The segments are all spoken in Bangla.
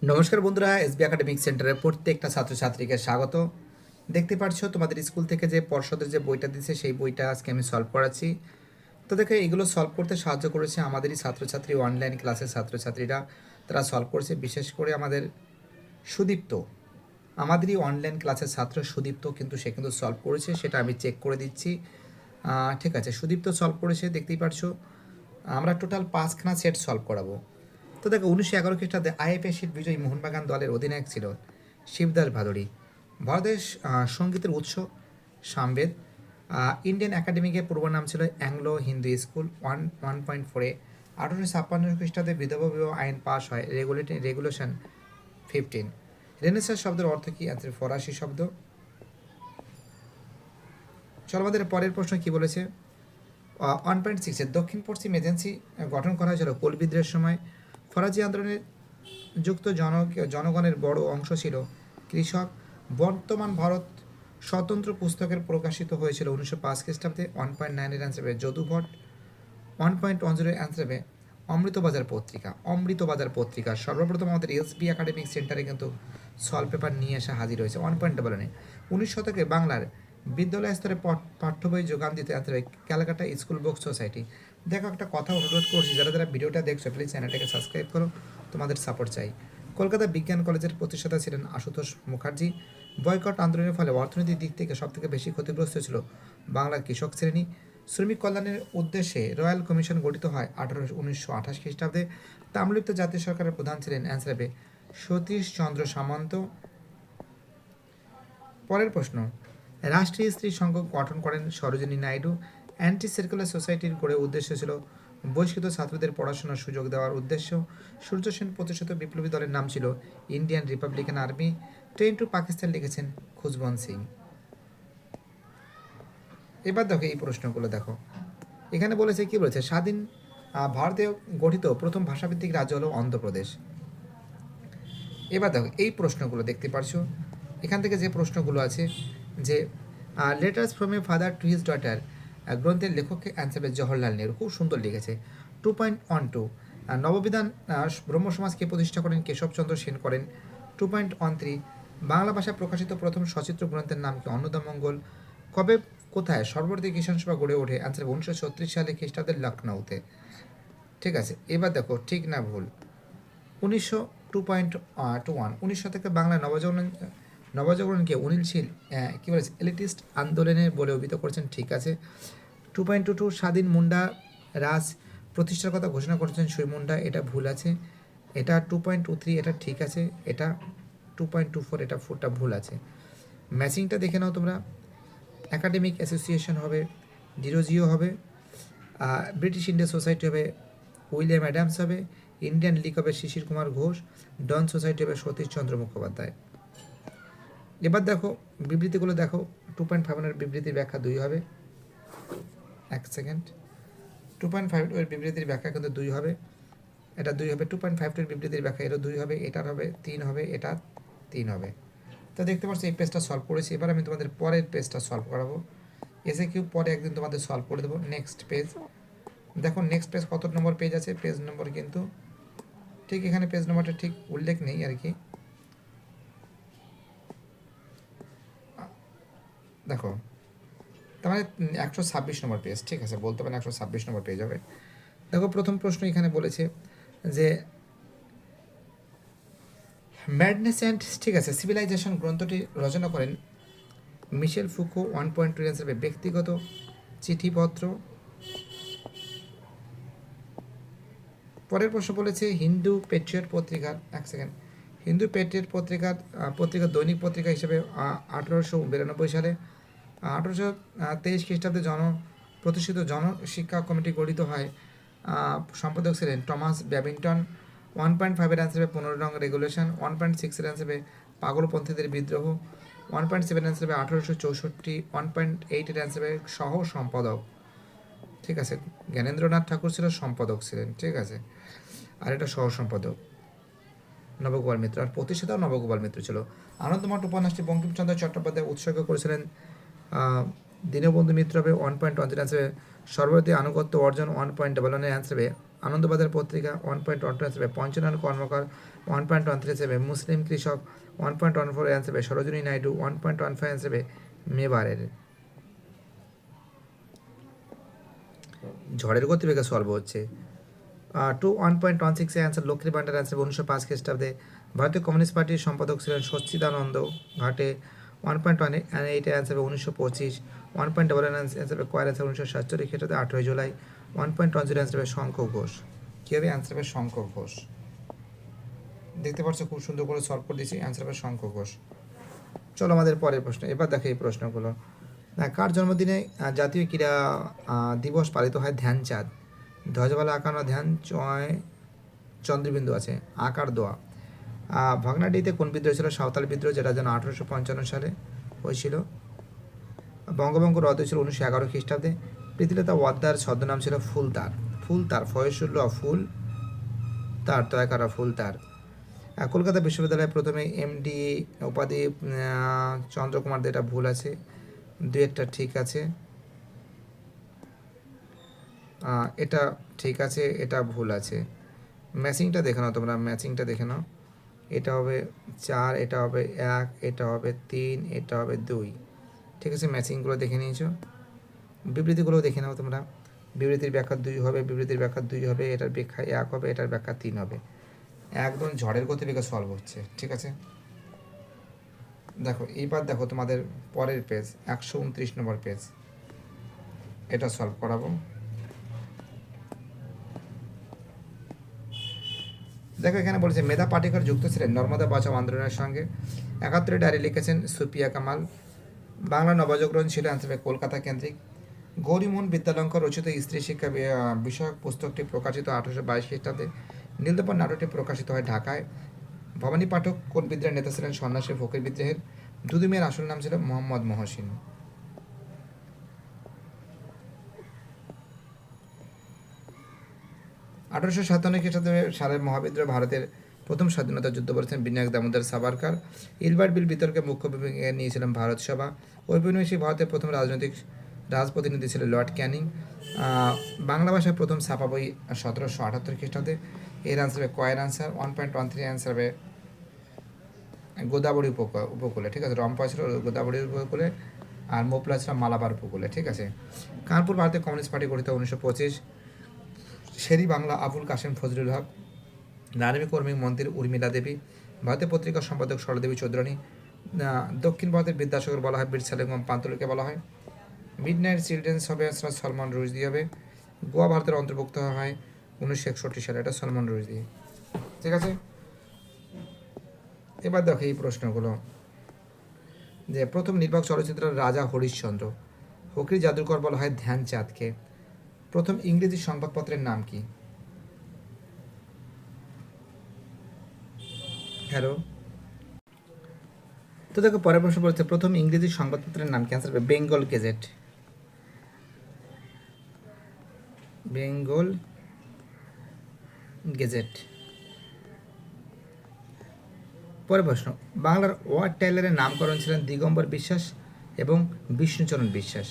নমস্কার বন্ধুরা, এসবি একাডেমিক সেন্টারের প্রত্যেকটা ছাত্রছাত্রীকে স্বাগত। দেখতে পাচ্ছ তোমাদের স্কুল থেকে যে পর্ষদের যে বইটা দিচ্ছে সেই বইটা আজকে আমি সলভ করাচ্ছি। তো দেখো, এগুলো সলভ করতে সাহায্য করেছে আমাদেরই ছাত্রছাত্রী, অনলাইন ক্লাসের ছাত্রছাত্রীরা। তারা সলভ করেছে, বিশেষ করে আমাদের সুদীপ্ত, আমাদেরই অনলাইন ক্লাসের ছাত্র সুদীপ্ত, কিন্তু সে কিন্তু সলভ করেছে, সেটা আমি চেক করে দিচ্ছি। ঠিক আছে, সুদীপ্ত সলভ করেছে, দেখতেই পারছো। আমরা টোটাল 5খানা সেট সলভ করাবো। তো দেখো, 1911 খ্রিস্টাব্দে আইএফএ শিট বিজয়ী মোহনবাগান দলের অধিনায়ক ছিল শিবদাস ভাদুড়ী। ভারতের সঙ্গীতের উৎস সামবেদ। ইন্ডিয়ান একাডেমিকের পূর্ব নাম ছিল অ্যাংলো হিন্দু স্কুল। 1.4-এ 1856 খ্রিস্টাব্দে বিধবা বিবাহ আইন পাস হয়, রেগুলেশন 15। রেনেসাঁ শব্দের অর্থ কী? অ্যান্সার ফরাসি শব্দ। চলো, আমাদের পরের প্রশ্ন কি বলেছে। 1.6-এ দক্ষিণ পশ্চিম এজেন্সি গঠন করা হয়েছিল কোল বিদ্রোহের সময়। ফরাজি আন্দোলনে যুক্ত জনগণের বড় অংশ ছিল কৃষক। বর্তমান ভারত স্বতন্ত্র পুস্তকের প্রকাশিত হয়েছিল 1905 খ্রিস্টাব্দে। 1.9-এর অ্যান্সার যদু ভট্ট। 1.10-এর অ্যান্সার অমৃতবাজার পত্রিকা। অমৃতবাজার পত্রিকা সর্বপ্রথম আমাদের এসবি একাডেমিক সেন্টারে কিন্তু সলভ পেপার নিয়ে আসা হাজির হয়েছে। 1.11-এ 19 শতকে বাংলার বিদ্যালয় স্তরে পাঠ্য বই যোগান দিতে answer Calcutta school book society. দেখো, একটা কথা অনুরোধ করছি, যারা যারা ভিডিওটা দেখছো প্লিজ চ্যানেলটাকে সাবস্ক্রাইব করো, তোমাদের সাপোর্ট চাই। কলকাতা বিজ্ঞান কলেজের প্রতিষ্ঠাতা ছিলেন আশুতোষ মুখার্জি। বয়কট আন্দোলনের ফলে অর্থনৈতিক দিক থেকে সবথেকে বেশি ক্ষতিগ্রস্ত ছিল বাংলার কৃষক শ্রেণী। শ্রমিক কল্যাণের উদ্দেশ্যে রয়্যাল কমিশন গঠিত হয় 1928 খ্রিস্টাব্দে। তাম্রলিপ্ত জাতীয় সরকারের প্রধান ছিলেন অ্যান্সার সতীশ চন্দ্র সামন্ত। পরের প্রশ্ন, রাষ্ট্রীয় স্ত্রী সংঘ গঠন করেন সরোজিনী নাইডু। অ্যান্টি সার্কুলার সোসাইটির গড়ে উদ্দেশ্য ছিল বহিষ্কৃত ছাত্রদের পড়াশোনার সুযোগ দেওয়ার উদ্দেশ্য। সূর্য সেন প্রতিষ্ঠিত বিপ্লবী দলের নাম ছিল Indian Republican Army. Train to Pakistan লিখেছেন খুশবন্ত সিং। এবার দেখো এই প্রশ্নগুলো দেখো, এখানে বলেছে কি বলেছে, স্বাধীন ভারতে গঠিত প্রথম ভাষাভিত্তিক রাজ্য হলো অন্ধ্রপ্রদেশ। এবার দেখো এই প্রশ্নগুলো দেখতে পারছো, এখান থেকে যে প্রশ্নগুলো আছে যে letters from a father to his daughter গ্রন্থের লেখককে অ্যান্সার জওহরলাল নেহরু, খুব সুন্দর লিখেছে। 2.12 নববিধান ব্রহ্ম সমাজকে প্রতিষ্ঠা করেন কেশবচন্দ্র সেন করেন। 2.13 বাংলা ভাষায় প্রকাশিত প্রথম সচিত্র গ্রন্থের নাম কি? অন্নদামঙ্গল। কবে কোথায় সর্বভারতীয় কিষাণ সভা গড়ে ওঠে? অ্যান্সার 1936 সালে খ্রিস্টাব্দের লখনৌতে। ঠিক আছে, এবার দেখো ঠিক না ভুল। 2.21 19 শতকে বাংলায় নবজাগরণকে অনিলশীল কী বলেছে, এলিটিস্ট আন্দোলনের বলে অভিহিত করেছেন। ঠিক আছে। 2.22 স্বাধীন মুন্ডা রাজ প্রতিষ্ঠার কথা ঘোষণা করেছেন সুই মুন্ডা, এটা ভুল আছে। এটা 2.23 এটা ঠিক আছে। এটা 2.24 এটা ফোরটা ভুল আছে। ম্যাচিংটা দেখে নাও তোমরা। একাডেমিক অ্যাসোসিয়েশন হবে ডিরোজিও হবে। ব্রিটিশ ইন্ডিয়া সোসাইটি হবে উইলিয়াম অ্যাডামস হবে। ইন্ডিয়ান লিগ হবে শিশির কুমার ঘোষ। ডন সোসাইটি হবে সতীশচন্দ্র মুখোপাধ্যায়। এবার দেখো বিবৃতিগুলো দেখো। 2.51 বিবৃতির ব্যাখ্যা 2 হবে। এক সেকেন্ড। 2.5 এর বিবৃতির ব্যাখ্যা কিন্তু 2 হবে, এটা 2 হবে। 2.52 এর বিবৃতির ব্যাখ্যা এরও 2 হবে, এটার হবে 3 হবে, এটা 3 হবে। তো দেখতে পাচ্ছ এই পেজটা সলভ করেছি। এবার আমি তোমাদের পরের পেজটা সলভ করাবো। এসে কিউ পরে একদিন তোমাদের সলভ করে দেবো। নেক্সট পেজ দেখো, নেক্সট পেজ কত নম্বর পেজ আছে, পেজ নম্বর কিন্তু ঠিক এখানে পেজ নম্বরটা ঠিক উল্লেখ নেই আর কি। দেখো, তার মানে 126 নম্বর পেজ। ঠিক আছে, বলতে পারেন 126 নম্বর পেজ হবে। দেখো, প্রথম প্রশ্ন এখানে বলেছে যে ম্যাডনেস অ্যান্ড, ঠিক আছে, সিভিলাইজেশন গ্রন্থটি রচনা করেন মিশেল ফুকো। 1.2 অ্যান্সার হবে ব্যক্তিগত চিঠিপত্র। পরের প্রশ্ন বলেছে হিন্দু পেট্রিয়ট পত্রিকার, এক সেকেন্ড, হিন্দু পেট্রিয়ট পত্রিকা দৈনিক পত্রিকা হিসেবে 1892 সালে 1823 খ্রিস্টাব্দে প্রতিষ্ঠিত জনশিক্ষা কমিটি গঠিত হয়। সম্পাদক ছিলেন টমাস ব্যাবিংটন। 1.5-এর অ্যান্সার হবে 15 নং রেগুলেশন। 1.6-এর অ্যান্সার হবে পাগলপন্থীদের বিদ্রোহ। 1.7 অ্যান্সার হবে 1864। 1.8-এর অ্যান্সার হবে সহ সম্পাদক। ঠিক আছে, জ্ঞানেন্দ্রনাথ ঠাকুর ছিল সম্পাদক ছিলেন। ঠিক আছে, আর এটা সহ সম্পাদক নবগোপাল মিত্র, আর প্রতিষ্ঠাতাও নবগোপাল মিত্র ছিল। আনন্দমঠ উপন্যাসটি বঙ্কিমচন্দ্র চট্টোপাধ্যায় উৎসর্গ করেছিলেন দীনবন্ধু মিত্র হবে 1.10 অ্যান্সার হবে। সর্বভারতীয় আনুগত্য অর্জন 1.11 অ্যান্সার হবে। আনন্দবাজার পত্রিকা 1.12 অ্যান্সার হবে। পঞ্চনন কর্মকার 1.13 অ্যান্সার হবে। মুসলিম কৃষক 1.14 অ্যান্সার হবে। সরোজিনী নাইডু 1.15 অ্যান্সার হবে। মেবারের ঝড়ের গতিবেগে সলভ হচ্ছে। 1.16 অ্যান্সার লক্ষ্মীর ভান্ডার অ্যান্সার 1905 খ্রিস্টাব্দে। ভারতীয় কমিউনিস্ট পার্টির সম্পাদক ছিলেন সচ্চিদানন্দ ঘাটে 1.18 অ্যান্সার হবে 1925। 1.11 অ্যান্সার হবে কয়ের অ্যান্সার 1947 খ্রিস্টাব্দে 18 জুলাই। 1.10 অ্যান্সার হবে শঙ্খ ঘোষ। কী হবে অ্যান্সার হবে শঙ্খ ঘোষ। দেখতে পাচ্ছ খুব সুন্দর করে সলভ করে দিয়েছি, অ্যান্সার হবে শঙ্খ ঘোষ। চলো আমাদের পরের প্রশ্ন, এবার দেখো এই প্রশ্নগুলো। কার জন্মদিনে জাতীয় ক্রীড়া দিবস পালিত হয়? ধ্যানচাঁদ। ধ্বজবালা আঁকানো ধ্যান চন্দ্রবিন্দু আছে আকার দোয়া। ভাগনাডিতে কোন বিদ্রোহ ছিল? সাঁওতাল বিদ্রোহ, যেটা যেন 1855 সালে হয়েছিল। বঙ্গভঙ্গ রদ ছিল 1911 খ্রিস্টাব্দে। প্রীতিলতা ওয়াদ্দার ছদ্মনাম ছিল ফুলতার। ফুলতার ফয়সুল্লাহ ফুল তার তয়কারা ফুলতার। কলকাতা বিশ্ববিদ্যালয়ে প্রথমে এমডি উপাধি চন্দ্রকুমার, এটা ভুল আছে, দুয়েরটা ঠিক আছে, এটা ঠিক আছে, এটা ভুল আছে। ম্যাচিংটা দেখে নাও তোমরা, ম্যাচিংটা দেখে নাও। এটা হবে 4, এটা হবে 1, এটা হবে 3, এটা হবে 2। ঠিক আছে, ম্যাচিংগুলো দেখে নিয়েছো। বিবৃতিগুলো দেখে নাও তোমরা। বিবৃতির ব্যাখ্যা 2 হবে, বিবৃতির ব্যাখ্যা 2 হবে, এটার ব্যাখ্যা 1 হবে, এটার ব্যাখ্যা 3 হবে। একদম ঝড়ের গতিবেগে সলভ হচ্ছে। ঠিক আছে, দেখো এইবার দেখো তোমাদের পরের পেজ 129 নম্বর পেজ, এটা সলভ করাবো। দেখো এখানে বলেছে মেধা পাটিকর যুক্ত ছিলেন নর্মদা বাঁচাও আন্দোলনের সঙ্গে। 71 ডায়েরি লিখেছেন সুপিয়া কামাল। বাংলা নবজাগরণ ছিল অ্যান্সার হবে কলকাতা কেন্দ্রিক। গৌরীমোহন বিদ্যালঙ্কর রচিত স্ত্রী শিক্ষা বিষয়ক পুস্তকটি প্রকাশিত 1822 খ্রিস্টাব্দে। নীলদর্পণ নাটকটি প্রকাশিত হয় ঢাকায়। ভবানী পাঠক কোন বিদ্রোহের নেতা ছিলেন? সন্ন্যাসী ফকির বিদ্রোহের। দুদু মিয়ার আসল নাম ছিল মোহাম্মদ মহসিন। আঠারোশো 57 খ্রিস্টাব্দে সালের মহাবিদ্রোহ ভারতের প্রথম স্বাধীনতা যুদ্ধ করেছেন বিনায়ক দামোদর সাভারকার। ইলবার্ট বিল বিতর্কে মুখ্য ভূমিকা নিয়েছিলেন ভারত সভা। ঔপনিবেশিক ভারতের প্রথম রাজনৈতিক রাজপ্রতিনিধি ছিল লর্ড ক্যানিং। বাংলা ভাষায় প্রথম ছাপা বই 1778 খ্রিস্টাব্দে। এর আনসার হবে কয়ের আনসার। 1.13 অ্যান্সার হবে গোদাবরী উপকূলে। ঠিক আছে, রম্পা ছিল গোদাবরীর উপকূলে, আর মোপলা ছিল মালাবার উপকূলে। ঠিক আছে, কানপুর ভারতীয় কমিউনিস্ট পার্টি গঠিত 1925। শেরি বাংলা আবুল কাশেম ফজলুল হক। নারী কর্মী মন্ত্রী উর্মিলা দেবী। ভারতীয় পত্রিকার সম্পাদক সরদেবী চৌধুরানী। দক্ষিণ ভারতের বিদ্যাসাগর বলা হয় বীরসালেগম পান্তলুকে বলা হয়। মিড নাইট চিলড্রেন্স হবে সলমন রুশদি হবে। গোয়া ভারতের অন্তর্ভুক্ত হয় 1961 সালে, এটা সলমন রুশদি। ঠিক আছে, এবার দেখো এই প্রশ্নগুলো, যে প্রথম নির্বাক চলচ্চিত্র রাজা হরিশ্চন্দ্র। হকির জাদুকর বলা হয় ধ্যানচাঁদকে। প্রথম ইংরেজি সংবাদপত্রের নাম কি? হ্যালো, তো দেখো পরের প্রশ্ন বলছে প্রথম ইংরেজি সংবাদপত্রের নাম কি? অ্যান্সার হবে বেঙ্গল গেজেট। বেঙ্গল গেজেট। পরের প্রশ্ন, বাংলার ওয়ার্ড টাইলারের নামকরণ ছিলেন দিগম্বর বিশ্বাস এবং বিষ্ণুচরণ বিশ্বাস।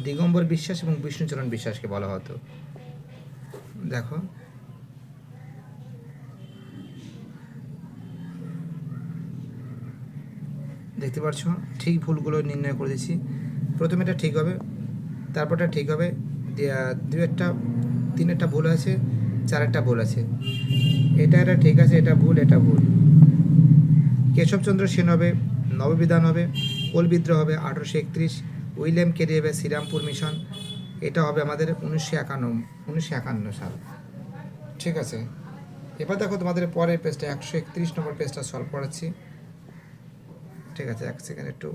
দিগম্বর বিশ্বাস এবং বিষ্ণুচরণ বিশ্বাসকে বলা হতো। দেখো দেখতে পাচ্ছ, ঠিক ভুলগুলো নির্ণয় করে দিচ্ছি। প্রথমে এটা ঠিক হবে, তারপরটা ঠিক হবে, দুয়েরটা তিনেরটা ভুল আছে, চারেরটা ভুল আছে, এটা ঠিক আছে, এটা ভুল, এটা ভুল। কেশবচন্দ্র সেন হবে, নববিধান হবে, কোল বিদ্রোহ হবে 1831, উইলিয়াম কেরি হবে শ্রীরামপুর মিশন, এটা হবে আমাদের 1951 সাল। ঠিক আছে, এবার দেখো তোমাদের পরের পেজটা 131 নম্বর পেজটা সলভ করাচ্ছি। ঠিক আছে, এক সেকেন্ড একটু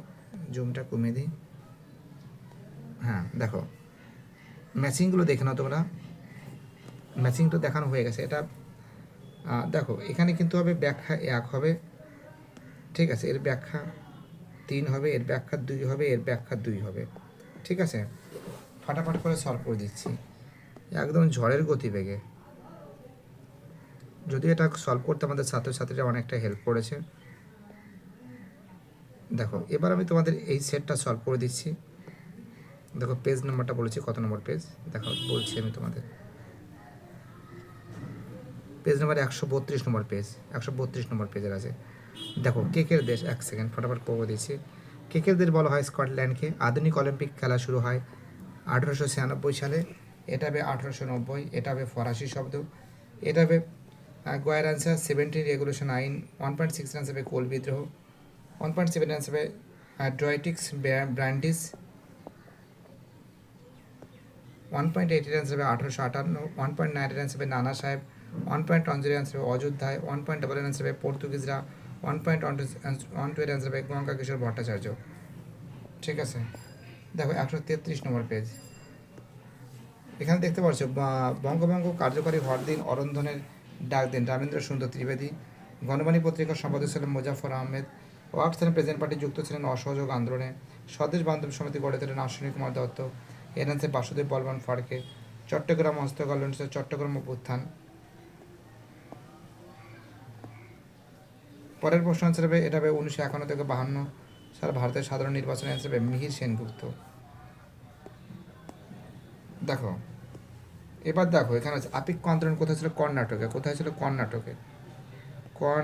জুমটা কমিয়ে দিই। হ্যাঁ দেখো, ম্যাচিংগুলো দেখে নাও তোমরা। ম্যাচিং তো দেখানো হয়ে গেছে। এটা দেখো এখানে কিন্তু হবে ব্যাখ্যা 1 হবে। ঠিক আছে, এর ব্যাখ্যা 3 হবে, এর ব্যাখ্যা 2 হবে, এর ব্যাখ্যা 2 হবে। ঠিক আছে, ফাটাফাট করে সলভ করে দিচ্ছি একদম ঝড়ের গতিবেগে। যদি এটা সলভ করতে আমাদের ছাত্রছাত্রীরা অনেকটা হেল্প করেছে। দেখো এবার আমি তোমাদের এই সেটটা সলভ করে দিচ্ছি। দেখো পেজ নাম্বারটা বলেছি, কত নম্বর পেজ দেখো বলছি আমি তোমাদের। পেজ নাম্বার 132 নম্বর পেজ, 132 নম্বর পেজের আছে। দেখো কেকের দেশ, এক সেকেন্ড ফটাফট করবো দিচ্ছি। কেকের দেশ বলা হয় স্কটল্যান্ডকে। আধুনিক অলিম্পিক খেলা শুরু হয় 1896 সালে। এটা হবে 1890, এটা হবে ফরাসি শব্দ। এটা হবে গোয়ার আনসার 17 রেগুলেশন আইন। 1.6 রান হবে কোল বিদ্রোহ। 1.7 রান হবে ড্রয়েটিক্স ব্র্যান্ডিস। 1.8 রান হবে 1858। 1.9 রান হবে নানা সাহেব। 1.10 রান হবে অযোধ্যায়। 1.00 রান হবে পর্তুগিজরা। 1.12 রান হবে গঙ্গা কিশোর ভট্টাচার্য। ঠিক আছে, দেখো 133 নম্বর পেজ। এখানে দেখতে পাচ্ছ বঙ্গভঙ্গ কার্যকরী হওয়ার দিন অরন্ধনের ডাক দেন রামেন্দ্র সুন্দর ত্রিবেদী। গণবাণী পত্রিকার সম্পাদক ছিলেন মোজাফর আহমেদ। ওয়ার্ক ছিলেন প্রেজেন্ট পার্টি, যুক্ত ছিলেন অসহযোগ আন্দোলনে। স্বদেশ বান্ধব সমিতি গড়ে তোলেন অশ্বিনী কুমার দত্ত। এনএনসি বাসুদেব বলবান ফাড়কে। চট্টগ্রাম হস্তকলা অনুষ্ঠিত চট্টগ্রাম অভ্যুত্থান। পরের প্রশ্ন হিসেবে এটা হবে 1951 থেকে 52 সাল ভারতের সাধারণ নির্বাচনে হিসেবে মিহির সেনগুপ্ত। দেখো এবার দেখো এখানে আছে আপেক্ষ আন্দোলন কোথায় ছিল? কর্ণাটকে। কোথায় ছিল? কর্ণাটকে।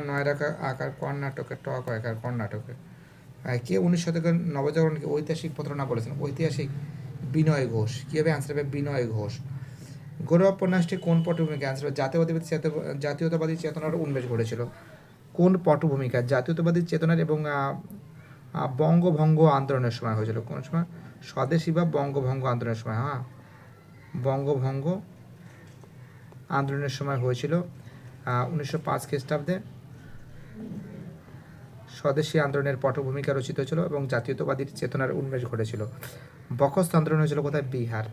নয় আকার কর্ণাটকে, ট আকার কর্ণাটকে। কে 19 শতকের নবজাগরণকে ঐতিহাসিক প্রতারণা বলেছেন? ঐতিহাসিক বিনয় ঘোষ। কী হবে? অ্যান্সার হবে বিনয় ঘোষ। গৌরব উপন্যাসটি কোন পটভূমিকা? অ্যান্সার হবে জাতীয়তাবাদী চেতনার উন্মেষ ঘটেছিল। কোন পটভূমিকা? জাতীয়তাবাদী চেতনার এবং বঙ্গভঙ্গ আন্দোলনের সময় হয়েছিল। কোন সময়? স্বদেশী বা বঙ্গভঙ্গ আন্দোলনের সময়। হ্যাঁ, বঙ্গভঙ্গ আন্দোলনের সময় হয়েছিল 1905 খ্রিস্টাব্দে। স্বদেশী আন্দোলনের পটভূমিকা রচিত হয়েছিল এবং জাতীয়তাবাদী চেতনার উন্মেষ ঘটেছিল। বকস্ত আন্দোলন হয়েছিল কোথায়? বিহার।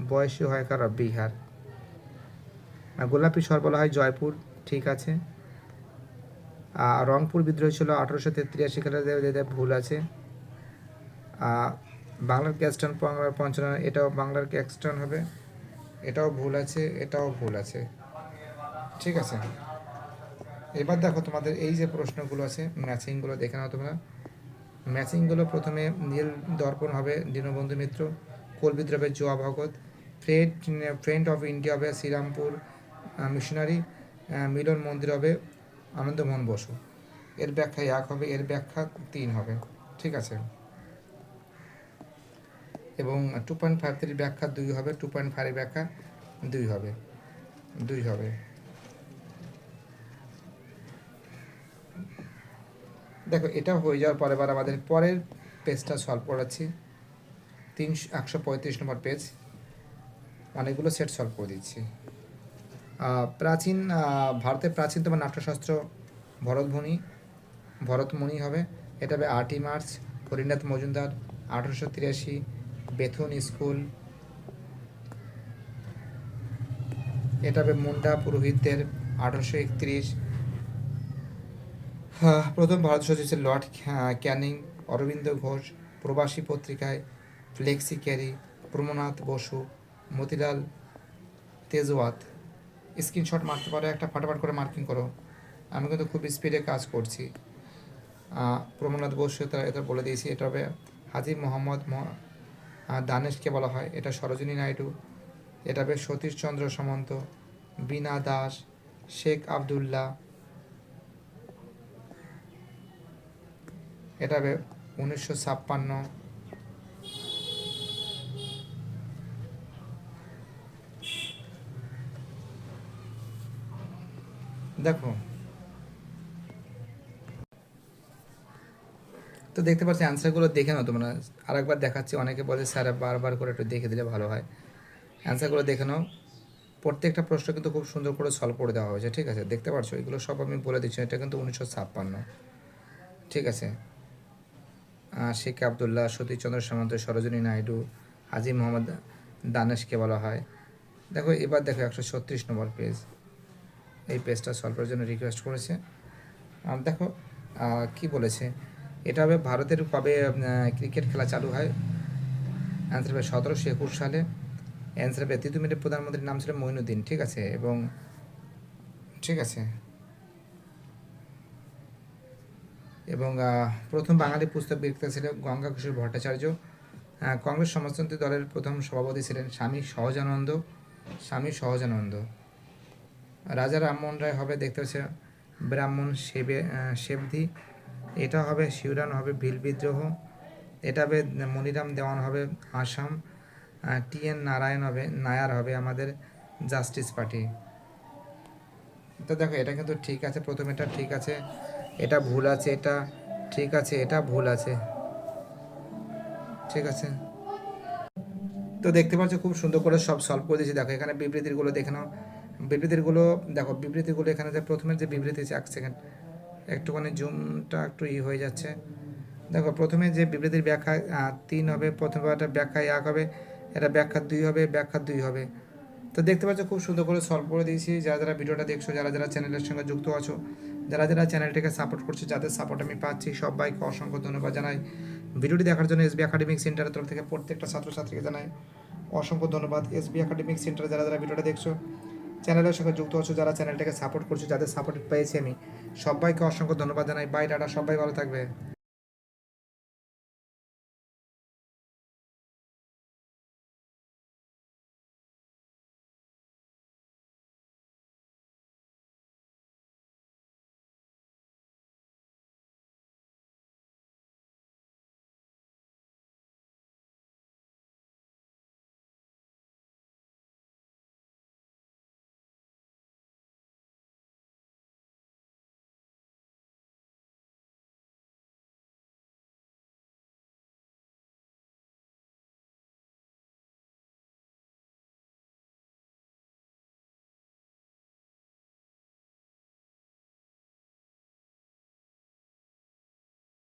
বয়সী হয় কারা? বিহার। গোলাপি শহর বলা হয় জয়পুর। ঠিক আছে। রংপুর বিদ্রোহ ছিল 1883 সালে, ভুল আছে। বাংলার ক্যাস্টন বাংলার পঞ্চানন, এটাও বাংলার ক্যাস্টন হবে, এটাও ভুল আছে, এটাও ভুল আছে। ঠিক আছে, এবার দেখো তোমাদের এই যে প্রশ্নগুলো আছে ম্যাচিংগুলো দেখে নাও তোমরা। ম্যাচিংগুলো প্রথমে নীল দর্পণ হবে দীনবন্ধু মিত্র। কোল বিদ্রোহের জোয়া ভগত। ফ্রেন্ড অফ ইন্ডিয়া হবে শ্রীরামপুর মিশনারি। মিলন মন্দির হবে আনন্দমোহন বসু। এর ব্যাখ্যা 1 হবে, এর ব্যাখ্যা 3 হবে। ঠিক আছে, এবং 2.53 ব্যাখ্যা 2 হবে, 2.5 ব্যাখ্যা 2 হবে, 2 হবে। দেখো এটা হয়ে যাওয়ার পরে এবার আমাদের পরের পেজটা সলভ করাচ্ছি। 135 নম্বর পেজ। অনেকগুলো সেট সলভ করে দিচ্ছি। প্রাচীন ভারতের প্রাচীনতম নাট্যশাস্ত্র ভরতমণি হবে। এটা হবে 8ই March. Harinath Majumdar 1883। Bethune school. এটা হবে মুন্ডা পুরোহিতদের 1831। প্রথম ভারত সচিব ছিলেন লর্ড ক্যানিং। অরবিন্দ ঘোষ প্রবাসী পত্রিকায় ফ্লেক্সি ক্যারি। প্রমনাথ বসু। মতিলাল তেজওয়াত। স্ক্রিনশট মারতে পারো, একটা ফাটাফাট করে মার্কিং করো, আমি কিন্তু খুব স্পিডে কাজ করছি। প্রমনাথ বসু এটা বলে দিয়েছি। এটা হবে হাজি মোহাম্মদ দানেশকে বলা হয়, এটা সরোজিনী নাইডু। এটা হবে সতীশচন্দ্র সামন্ত। বীণা দাস। শেখ আবদুল্লাহ। এটা হবে 1956। দেখো তো দেখতে পাচ্ছি অ্যান্সারগুলো দেখে নাও তোমরা। আরেকবার দেখাচ্ছি, অনেকে বলে স্যার বারবার করে একটু দেখে দিলে ভালো হয়। অ্যান্সারগুলো দেখে নাও। প্রত্যেকটা প্রশ্ন কিন্তু খুব সুন্দর করে সলভ করে দেওয়া হয়েছে। ঠিক আছে, দেখতে পাচ্ছ এগুলো সব আমি বলে দিচ্ছি। এটা কিন্তু 1956। ঠিক আছে, শেখ আবদুল্লাহ, সতীশচন্দ্র সামন্ত, সরোজিনী নাইডু, হাজি মোহাম্মদ দানেশকে বলা হয়। দেখো এবার দেখো 136 নম্বর পেজ। এই পেজটা সলভ করার জন্য রিকোয়েস্ট করেছে। দেখো কি বলেছে। এটা হবে ভারতের কবে ক্রিকেট খেলা চালু হয়? অ্যান্সার হবে 1721 সালে। অ্যান্সার হবে তৃতীয় মিনিটের প্রধানমন্ত্রীর নাম ছিল মঈনুদ্দিন। ঠিক আছে, এবং ঠিক আছে, এবং প্রথম বাঙালি পুস্তক বিক্রেতা ছিল গঙ্গা কিশোর ভট্টাচার্য। কংগ্রেস সমাজতন্ত্রী দলের প্রথম সভাপতি ছিলেন স্বামী সহজানন্দ। রাজা রামমোহন রায় হবে দেখতে পাচ্ছে ব্রাহ্মণ সেবধি। এটা হবে শিবরান হবে ভিল বিদ্রোহ। এটা হবে মনিরাম দেওয়ান হবে আসাম। TN নায়ার হবে আমাদের জাস্টিস পার্টি। তো দেখো এটা কিন্তু ঠিক আছে, প্রথম এটা ঠিক আছে, এটা ভুল আছে, এটা ঠিক আছে, এটা ভুল আছে, ঠিক আছে। তো দেখতে পাচ্ছ খুব সুন্দর করে সব সলভ করে দিয়েছি। দেখো এখানে বিবৃতিগুলো দেখে নাও, বিবৃতিগুলো দেখো, বিবৃতিগুলো এখানে যে প্রথমের যে বিবৃতি আছে, এক সেকেন্ড একটুখানি জুমটা একটু হয়ে যাচ্ছে। দেখো প্রথমে যে বিবৃতির ব্যাখ্যা 3 হবে, প্রথমটা ব্যাখ্যা 1 হবে, এটা ব্যাখ্যা 2 হবে, ব্যাখ্যা 2 হবে। তো দেখতে পাচ্ছ খুব সুন্দর করে সলভ করে দিয়েছি। যারা যারা ভিডিওটা দেখছো, যারা যারা চ্যানেলের সঙ্গে যুক্ত আছো, যারা যারা চ্যানেলটাকে সাপোর্ট করছো, যাদের সাপোর্ট আমি পাচ্ছি, সবাইকে অসংখ্য ধন্যবাদ জানাই। ভিডিওটি দেখার জন্য SB একাডেমিক সেন্টারের তরফ থেকে প্রত্যেকটা ছাত্রছাত্রীকে জানাই অসংখ্য ধন্যবাদ। SB একাডেমিক সেন্টারে যারা যারা ভিডিওটা দেখছো, চ্যানেলের সঙ্গে যুক্ত আছো, যারা চ্যানেলটাকে সাপোর্ট করছো, যাদের সাপোর্ট পেয়েছি আমি, সবাইকে অসংখ্য ধন্যবাদ জানাই। বাই, টাটা, সবাই ভালো থাকবে।